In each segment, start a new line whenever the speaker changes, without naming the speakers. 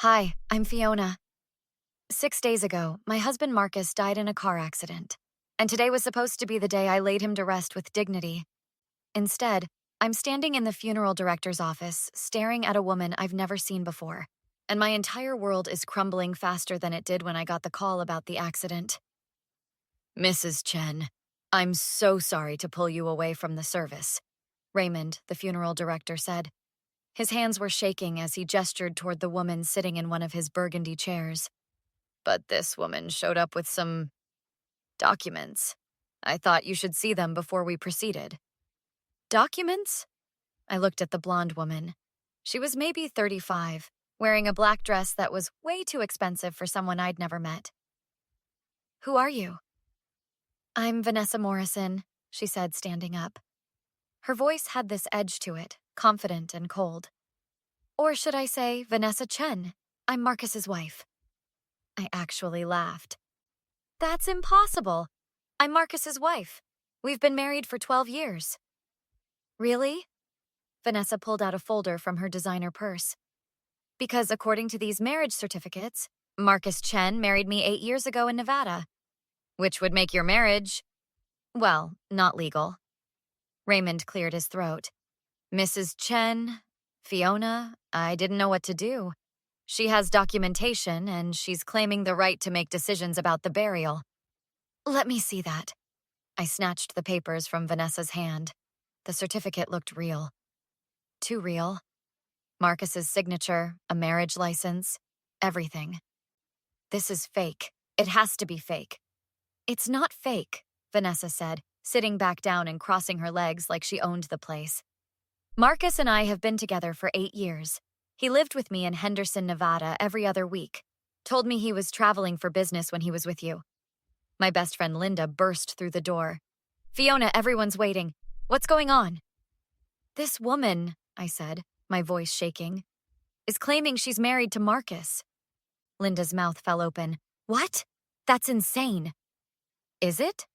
Hi, I'm Fiona. 6 days ago, my husband Marcus died in a car accident. And today was supposed to be the day I laid him to rest with dignity. Instead, I'm standing in the funeral director's office, staring at a woman I've never seen before. And my entire world is crumbling faster than it did when I got the call about the accident. Mrs. Chen, I'm so sorry to pull you away from the service, Raymond, the funeral director, said. His hands were shaking as he gestured toward the woman sitting in one of his burgundy chairs. But this woman showed up with some documents. I thought you should see them before we proceeded. Documents? I looked at the blonde woman. She was maybe 35, wearing a black dress that was way too expensive for someone I'd never met. Who are you? I'm Vanessa Morrison, she said, standing up. Her voice had this edge to it, confident and cold. Or should I say, Vanessa Chen? I'm Marcus's wife. I actually laughed. That's impossible. I'm Marcus's wife. We've been married for 12 years. Really? Vanessa pulled out a folder from her designer purse. Because according to these marriage certificates, Marcus Chen married me 8 years ago in Nevada. Which would make your marriage, well, not legal. Raymond cleared his throat. Mrs. Chen, Fiona, I didn't know what to do. She has documentation, and she's claiming the right to make decisions about the burial. Let me see that. I snatched the papers from Vanessa's hand. The certificate looked real. Too real. Marcus's signature, a marriage license, everything. This is fake. It has to be fake. It's not fake, Vanessa said, sitting back down and crossing her legs like she owned the place. Marcus and I have been together for 8 years. He lived with me in Henderson, Nevada every other week. Told me he was traveling for business when he was with you. My best friend Linda burst through the door. Fiona, everyone's waiting. What's going on? This woman, I said, my voice shaking, is claiming she's married to Marcus. Linda's mouth fell open. What? That's insane. Is it?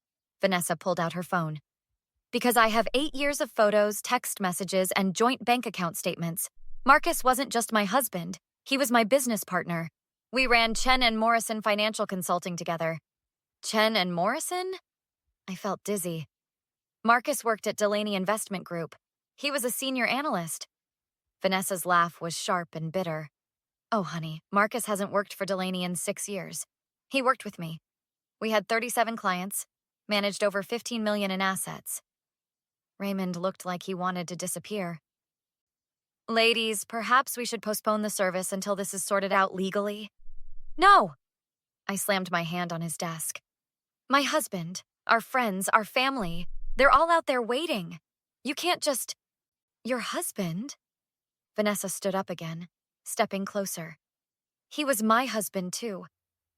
Vanessa pulled out her phone. Because I have 8 years of photos, text messages, and joint bank account statements. Marcus wasn't just my husband. He was my business partner. We ran Chen and Morrison Financial Consulting together. Chen and Morrison? I felt dizzy. Marcus worked at Delaney Investment Group. He was a senior analyst. Vanessa's laugh was sharp and bitter. Oh, honey, Marcus hasn't worked for Delaney in 6 years. He worked with me. We had 37 clients, managed over $15 million in assets. Raymond looked like he wanted to disappear. Ladies, perhaps we should postpone the service until this is sorted out legally. No! I slammed my hand on his desk. My husband, our friends, our family, they're all out there waiting. You can't just... Your husband? Vanessa stood up again, stepping closer. He was my husband, too.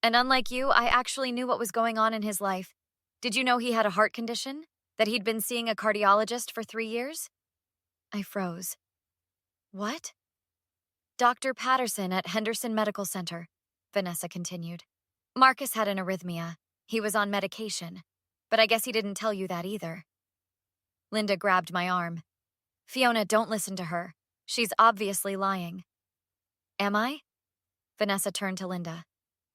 And unlike you, I actually knew what was going on in his life. Did you know he had a heart condition? That he'd been seeing a cardiologist for 3 years? I froze. What? Dr. Patterson at Henderson Medical Center, Vanessa continued. Marcus had an arrhythmia. He was on medication. But I guess he didn't tell you that either. Linda grabbed my arm. Fiona, don't listen to her. She's obviously lying. Am I? Vanessa turned to Linda.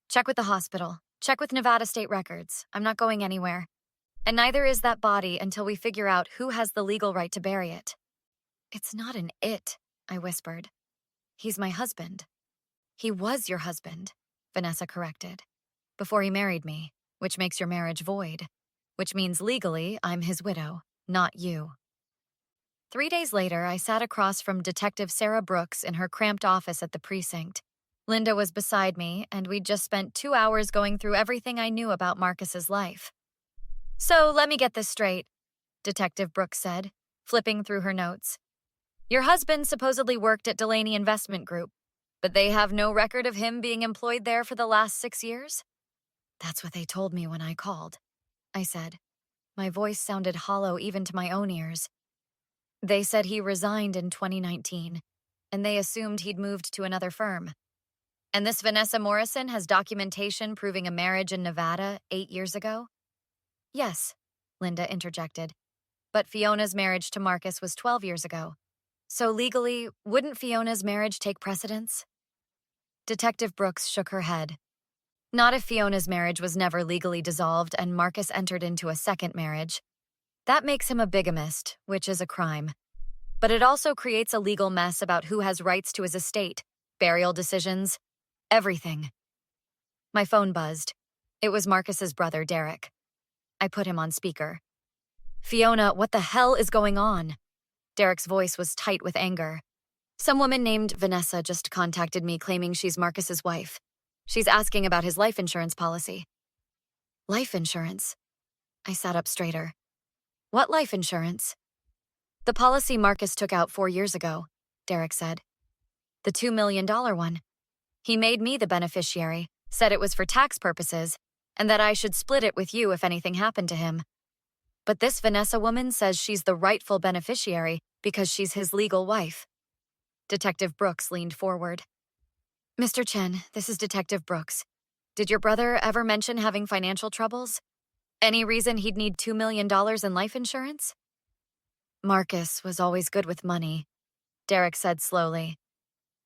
Check with the hospital. Check with Nevada State Records. I'm not going anywhere. And neither is that body until we figure out who has the legal right to bury it. It's not an it, I whispered. He's my husband. He was your husband, Vanessa corrected. Before he married me, which makes your marriage void. Which means legally, I'm his widow, not you. 3 days later, I sat across from Detective Sarah Brooks in her cramped office at the precinct. Linda was beside me, and we'd just spent 2 hours going through everything I knew about Marcus's life. So let me get this straight, Detective Brooks said, flipping through her notes. Your husband supposedly worked at Delaney Investment Group, but they have no record of him being employed there for the last 6 years? That's what they told me when I called, I said. My voice sounded hollow even to my own ears. They said he resigned in 2019, and they assumed he'd moved to another firm. And this Vanessa Morrison has documentation proving a marriage in Nevada 8 years ago? Yes, Linda interjected. But Fiona's marriage to Marcus was 12 years ago. So legally, wouldn't Fiona's marriage take precedence? Detective Brooks shook her head. Not if Fiona's marriage was never legally dissolved and Marcus entered into a second marriage. That makes him a bigamist, which is a crime. But it also creates a legal mess about who has rights to his estate, burial decisions, everything. My phone buzzed. It was Marcus's brother, Derek. I put him on speaker. Fiona, what the hell is going on? Derek's voice was tight with anger. Some woman named Vanessa just contacted me claiming she's Marcus's wife. She's asking about his life insurance policy. Life insurance? I sat up straighter. What life insurance? The policy Marcus took out 4 years ago, Derek said. The $2 million one. He made me the beneficiary, said it was for tax purposes, and that I should split it with you if anything happened to him. But this Vanessa woman says she's the rightful beneficiary because she's his legal wife. Detective Brooks leaned forward. Mr. Chen, this is Detective Brooks. Did your brother ever mention having financial troubles? Any reason he'd need $2 million in life insurance? Marcus was always good with money, Derek said slowly.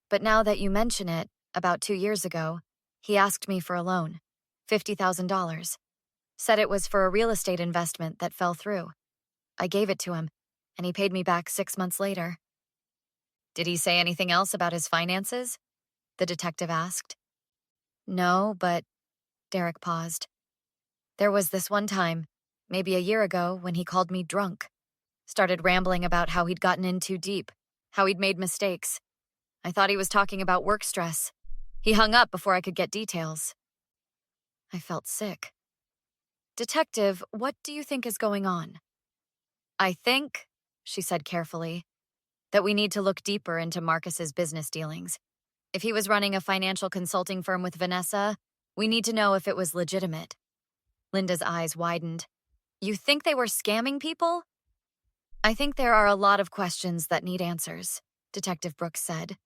But now that you mention it, about 2 years ago, he asked me for a loan, $50,000. Said it was for a real estate investment that fell through. I gave it to him, and he paid me back 6 months later. Did he say anything else about his finances? The detective asked. No, but... Derek paused. There was this one time, maybe a year ago, when he called me drunk. Started rambling about how he'd gotten in too deep, how he'd made mistakes. I thought he was talking about work stress. He hung up before I could get details. I felt sick. Detective, what do you think is going on? I think, she said carefully, that we need to look deeper into Marcus's business dealings. If he was running a financial consulting firm with Vanessa, we need to know if it was legitimate. Linda's eyes widened. You think they were scamming people? I think there are a lot of questions that need answers, Detective Brooks said.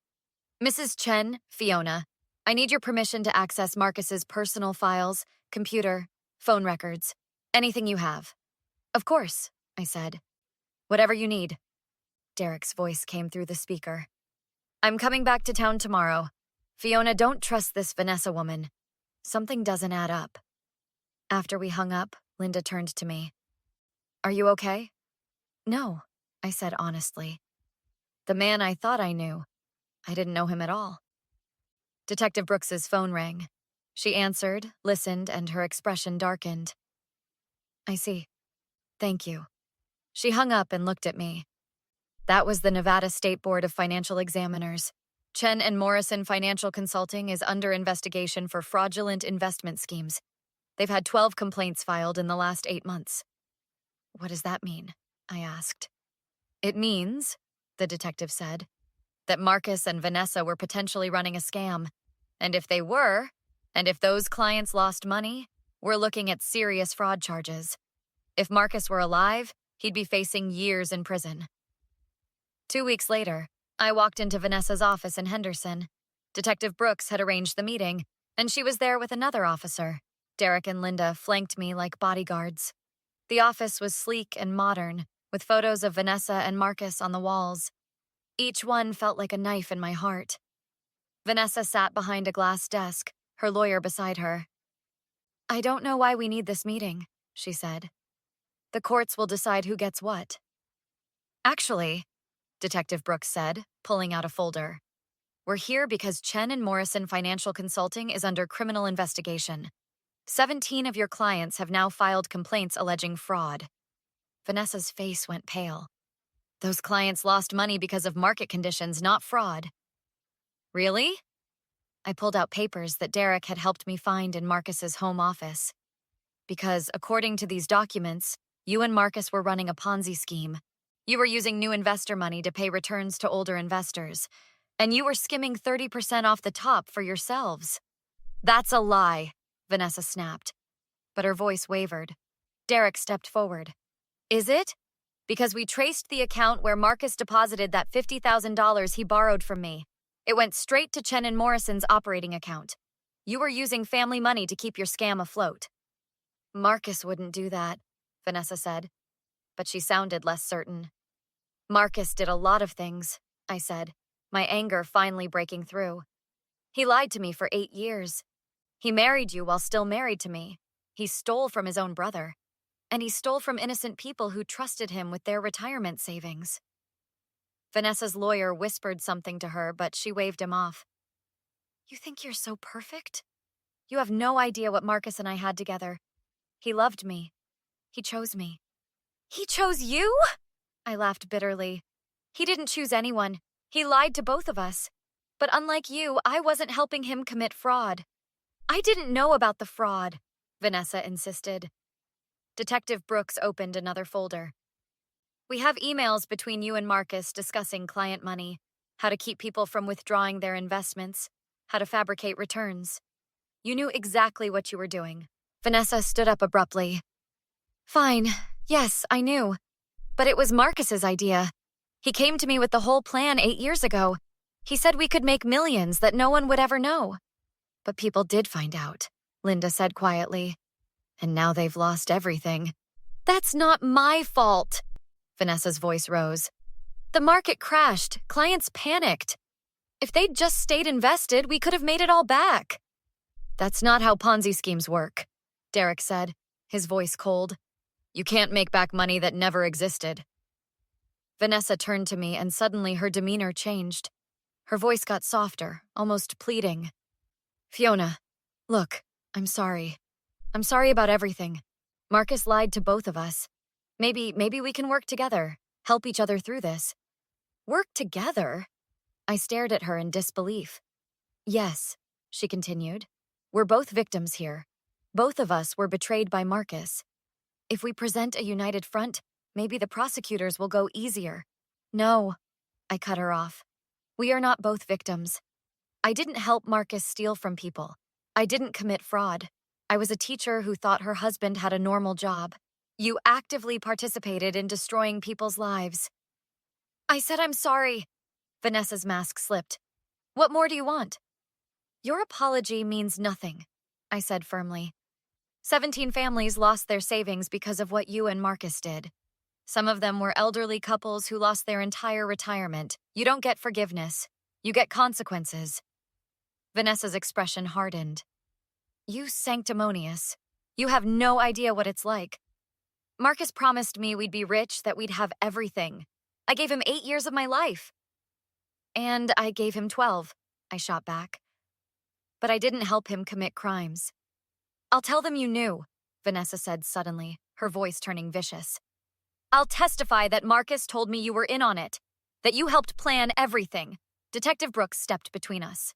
Mrs. Chen, Fiona, I need your permission to access Marcus's personal files, computer, phone records, anything you have. Of course, I said. Whatever you need. Derek's voice came through the speaker. I'm coming back to town tomorrow. Fiona, don't trust this Vanessa woman. Something doesn't add up. After we hung up, Linda turned to me. Are you okay? No, I said honestly. The man I thought I knew. I didn't know him at all. Detective Brooks's phone rang. She answered, listened, and her expression darkened. I see. Thank you. She hung up and looked at me. That was the Nevada State Board of Financial Examiners. Chen and Morrison Financial Consulting is under investigation for fraudulent investment schemes. They've had 12 complaints filed in the last 8 months. What does that mean? I asked. It means, the detective said, that Marcus and Vanessa were potentially running a scam. And if they were, and if those clients lost money, we're looking at serious fraud charges. If Marcus were alive, he'd be facing years in prison. 2 weeks later, I walked into Vanessa's office in Henderson. Detective Brooks had arranged the meeting, and she was there with another officer. Derek and Linda flanked me like bodyguards. The office was sleek and modern, with photos of Vanessa and Marcus on the walls. Each one felt like a knife in my heart. Vanessa sat behind a glass desk, her lawyer beside her. I don't know why we need this meeting, she said. The courts will decide who gets what. Actually, Detective Brooks said, pulling out a folder. We're here because Chen and Morrison Financial Consulting is under criminal investigation. 17 of your clients have now filed complaints alleging fraud. Vanessa's face went pale. Those clients lost money because of market conditions, not fraud. Really? I pulled out papers that Derek had helped me find in Marcus's home office. Because, according to these documents, you and Marcus were running a Ponzi scheme. You were using new investor money to pay returns to older investors, and you were skimming 30% off the top for yourselves. That's a lie, Vanessa snapped. But her voice wavered. Derek stepped forward. Is it? Because we traced the account where Marcus deposited that $50,000 he borrowed from me. It went straight to Chen and Morrison's operating account. You were using family money to keep your scam afloat. Marcus wouldn't do that, Vanessa said, but she sounded less certain. Marcus did a lot of things, I said, my anger finally breaking through. He lied to me for 8 years. He married you while still married to me. He stole from his own brother. And he stole from innocent people who trusted him with their retirement savings. Vanessa's lawyer whispered something to her, but she waved him off. You think you're so perfect? You have no idea what Marcus and I had together. He loved me. He chose me. He chose you? I laughed bitterly. He didn't choose anyone. He lied to both of us. But unlike you, I wasn't helping him commit fraud. I didn't know about the fraud, Vanessa insisted. Detective Brooks opened another folder. We have emails between you and Marcus discussing client money, how to keep people from withdrawing their investments, how to fabricate returns. You knew exactly what you were doing. Vanessa stood up abruptly. Fine. Yes, I knew. But it was Marcus's idea. He came to me with the whole plan 8 years ago. He said we could make millions that no one would ever know. But people did find out, Linda said quietly. And now they've lost everything. That's not my fault. Vanessa's voice rose. The market crashed. Clients panicked. If they'd just stayed invested, we could have made it all back. That's not how Ponzi schemes work, Derek said, his voice cold. You can't make back money that never existed. Vanessa turned to me, and suddenly her demeanor changed. Her voice got softer, almost pleading. Fiona, look, I'm sorry. I'm sorry about everything. Marcus lied to both of us. Maybe we can work together, help each other through this. Work together? I stared at her in disbelief. Yes, she continued. We're both victims here. Both of us were betrayed by Marcus. If we present a united front, maybe the prosecutors will go easier. No, I cut her off. We are not both victims. I didn't help Marcus steal from people. I didn't commit fraud. I was a teacher who thought her husband had a normal job. You actively participated in destroying people's lives. I said I'm sorry. Vanessa's mask slipped. What more do you want? Your apology means nothing, I said firmly. 17 families lost their savings because of what you and Marcus did. Some of them were elderly couples who lost their entire retirement. You don't get forgiveness. You get consequences. Vanessa's expression hardened. You sanctimonious. You have no idea what it's like. Marcus promised me we'd be rich, that we'd have everything. I gave him 8 years of my life. And I gave him 12, I shot back. But I didn't help him commit crimes. I'll tell them you knew, Vanessa said suddenly, her voice turning vicious. I'll testify that Marcus told me you were in on it, that you helped plan everything. Detective Brooks stepped between us.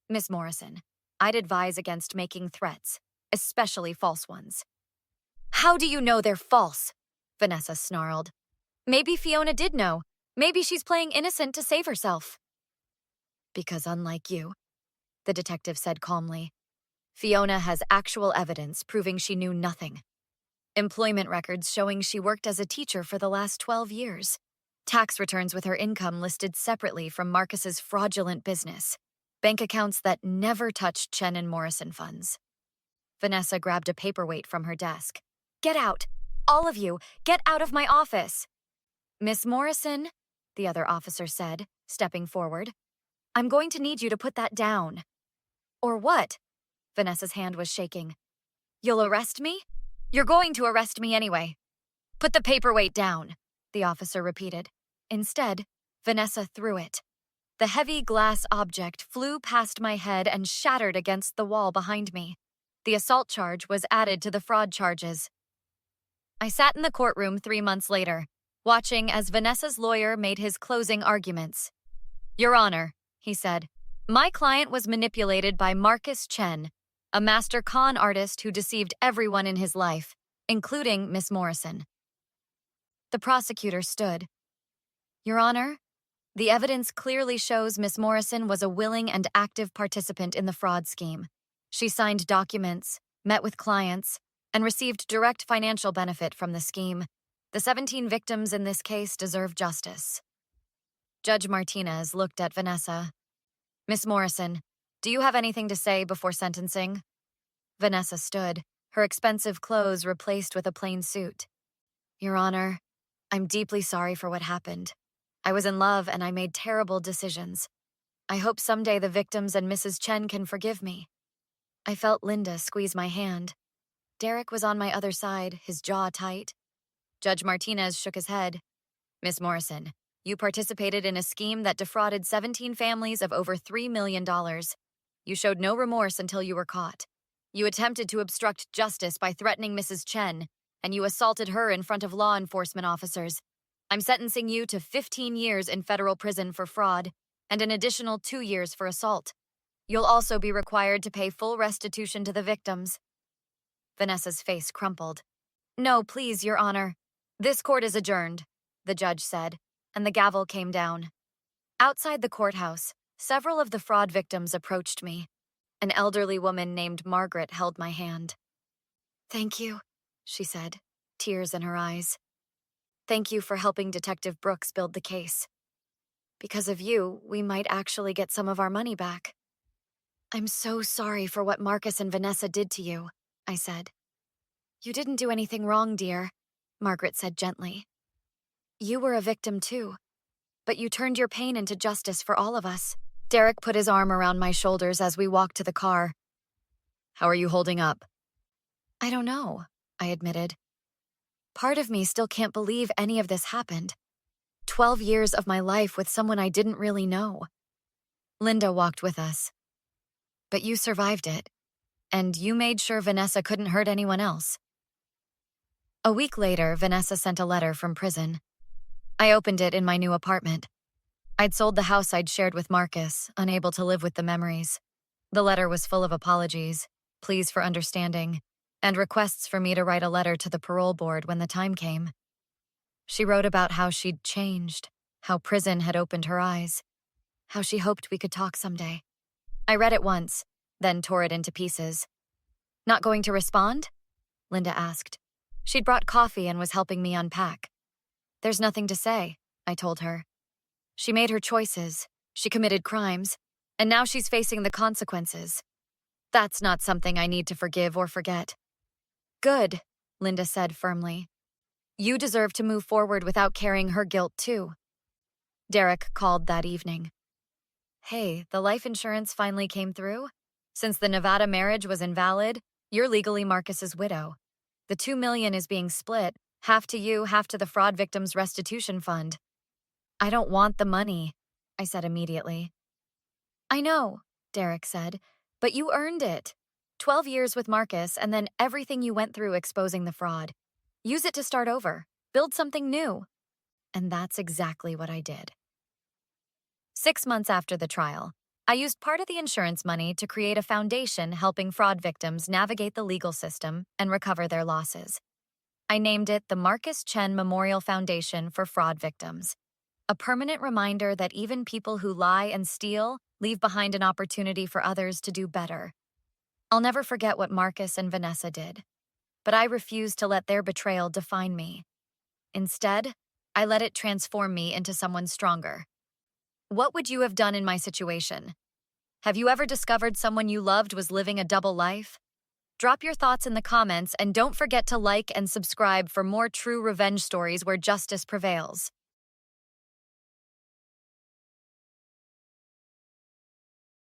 Miss Morrison, I'd advise against making threats, especially false ones. How do you know they're false? Vanessa snarled. Maybe Fiona did know. Maybe she's playing innocent to save herself. Because unlike you, the detective said calmly, Fiona has actual evidence proving she knew nothing. Employment records showing she worked as a teacher for the last 12 years. Tax returns with her income listed separately from Marcus's fraudulent business. Bank accounts that never touched Chen and Morrison funds. Vanessa grabbed a paperweight from her desk. Get out! All of you! Get out of my office! Miss Morrison, the other officer said, stepping forward. I'm going to need you to put that down. Or what? Vanessa's hand was shaking. You'll arrest me? You're going to arrest me anyway. Put the paperweight down, the officer repeated. Instead, Vanessa threw it. The heavy glass object flew past my head and shattered against the wall behind me. The assault charge was added to the fraud charges. I sat in the courtroom 3 months later, watching as Vanessa's lawyer made his closing arguments. Your Honor, he said, my client was manipulated by Marcus Chen, a master con artist who deceived everyone in his life, including Miss Morrison. The prosecutor stood. Your Honor, the evidence clearly shows Miss Morrison was a willing and active participant in the fraud scheme. She signed documents, met with clients, and received direct financial benefit from the scheme. The 17 victims in this case deserve justice. Judge Martinez looked at Vanessa. Miss Morrison, do you have anything to say before sentencing? Vanessa stood, her expensive clothes replaced with a plain suit. Your Honor, I'm deeply sorry for what happened. I was in love and I made terrible decisions. I hope someday the victims and Mrs. Chen can forgive me. I felt Linda squeeze my hand. Derek was on my other side, his jaw tight. Judge Martinez shook his head. Miss Morrison, you participated in a scheme that defrauded 17 families of over $3 million. You showed no remorse until you were caught. You attempted to obstruct justice by threatening Mrs. Chen, and you assaulted her in front of law enforcement officers. I'm sentencing you to 15 years in federal prison for fraud and an additional 2 years for assault. You'll also be required to pay full restitution to the victims. Vanessa's face crumpled. No, please, Your Honor. This court is adjourned, the judge said, and the gavel came down. Outside the courthouse, several of the fraud victims approached me. An elderly woman named Margaret held my hand. Thank you, she said, tears in her eyes. Thank you for helping Detective Brooks build the case. Because of you, we might actually get some of our money back. I'm so sorry for what Marcus and Vanessa did to you, I said. You didn't do anything wrong, dear, Margaret said gently. You were a victim too, but you turned your pain into justice for all of us. Derek put his arm around my shoulders as we walked to the car. How are you holding up? I don't know, I admitted. Part of me still can't believe any of this happened. 12 years of my life with someone I didn't really know. Linda walked with us. But you survived it, and you made sure Vanessa couldn't hurt anyone else. A week later, Vanessa sent a letter from prison. I opened it in my new apartment. I'd sold the house I'd shared with Marcus, unable to live with the memories. The letter was full of apologies, pleas for understanding, and requests for me to write a letter to the parole board when the time came. She wrote about how she'd changed, how prison had opened her eyes, how she hoped we could talk someday. I read it once, then tore it into pieces. Not going to respond? Linda asked. She'd brought coffee and was helping me unpack. There's nothing to say, I told her. She made her choices, she committed crimes, and now she's facing the consequences. That's not something I need to forgive or forget. Good, Linda said firmly. You deserve to move forward without carrying her guilt too. Derek called that evening. Hey, the life insurance finally came through? Since the Nevada marriage was invalid, you're legally Marcus's widow. The $2 million is being split, half to you, half to the fraud victims' restitution fund. I don't want the money, I said immediately. I know, Derek said, but you earned it. 12 years with Marcus and then everything you went through exposing the fraud. Use it to start over, build something new. And that's exactly what I did. 6 months after the trial, I used part of the insurance money to create a foundation helping fraud victims navigate the legal system and recover their losses. I named it the Marcus Chen Memorial Foundation for Fraud Victims, a permanent reminder that even people who lie and steal leave behind an opportunity for others to do better. I'll never forget what Marcus and Vanessa did, but I refused to let their betrayal define me. Instead, I let it transform me into someone stronger. What would you have done in my situation? Have you ever discovered someone you loved was living a double life? Drop your thoughts in the comments and don't forget to like and subscribe for more true revenge stories where justice prevails.